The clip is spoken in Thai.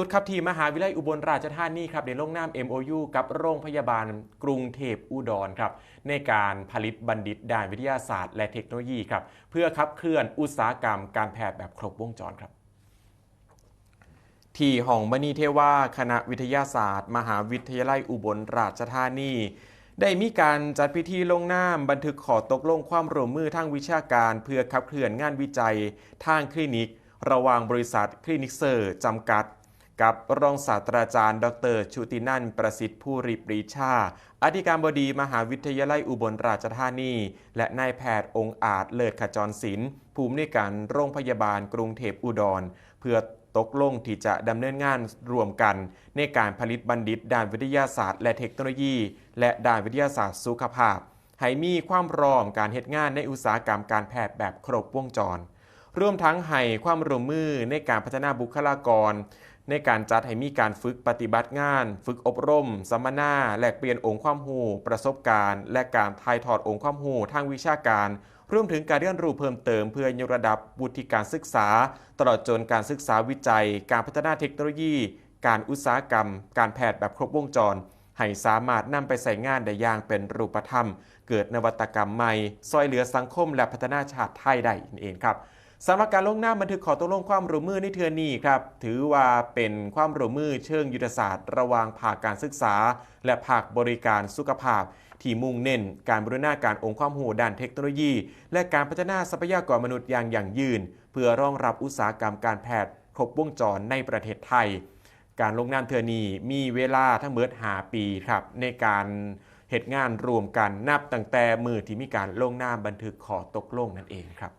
สุดครับที่มหาวิทยาลัยอุบลราชธานีครับได้ลงนาม MOU กับโรงพยาบาลกรุงเทพอุดรครับในการผลิตบัณฑิตด้านวิทยาศาสตร์และเทคโนโลยีครับเพื่อขับเคลื่อนอุตสาหกรรมการแพทย์แบบครบวงจรครับที่ห้องมณีเทวาคณะวิทยาศาสตร์ มหาวิทยาลัยอุบลราชธานีได้มีการจัดพิธีลงนามบันทึกข้อตกลงความร่วมมือทางวิชาการเพื่อขับเคลื่อนงานวิจัยทางคลินิกระหว่างบริษัทคลินิกเซอร์จำกัดกับรองศาสตราจารย์ดรชุตินันท์ประสิทธิ์ผู้ริปรีชาอธิการบดีมหาวิทยาลัยอุบลราชธานีและนายแพทย์องค์อาจเลิศขจรศิลป์ผู้อำนวยการโรงพยาบาลกรุงเทพอุดรเพื่อตกลงที่จะดำเนินงานร่วมกันในการผลิตบัณฑิตด้านวิทยาศาสตร์และเทคโนโลยีและด้านวิทยาศาสตร์สุขภาพให้มีความพร้อมการเฮ็ดงานในอุตสาหกรรมการแพทย์แบบครบวงจรรวมทั้งให้ความร่วมมือในการพัฒนาบุคลากรในการจัดให้มีการฝึกปฏิบัติงานฝึกอบรมสัมมนาแลกเปลี่ยนองค์ความรู้ประสบการณ์และการถ่ายทอดองค์ความรู้ทางวิชาการรวมถึงการเรียนรู้เพิ่มเติมเพื่อยกระดับวุฒิการศึกษาตลอดจนการศึกษาวิจัยการพัฒนาเทคโนโลยีการอุตสาหกรรมการแพทย์แบบครบวงจรให้สามารถนำไปใช้งานได้อย่างเป็นรูปธรรมเกิดนวัตกรรมใหม่ซอยเหลือสังคมและพัฒนาชาติไทยได้นั่นเองครับสำหรับการลงนามบันทึกข้อตกลงความร่วมมือในเทือนี้ครับถือว่าเป็นความร่วมมือเชิงยุทธศาสตร์ระหว่างภาคการศึกษาและภาคบริการสุขภาพที่มุ่งเน้นการบูรณาการองค์ความรู้ด้านเทคโนโลยีและการพัฒนาทรัพยากรมนุษย์อย่างยั่งยืนเพื่อรองรับอุตสาหกรรมการแพทย์ครบวงจรในประเทศไทยการลงนามเทือนี้มีเวลาทั้งหมด5 ปีครับในการเหตุงานรวมกันนับตั้งแต่มือที่มีการลงนามบันทึกข้อตกลงนั่นเองครับ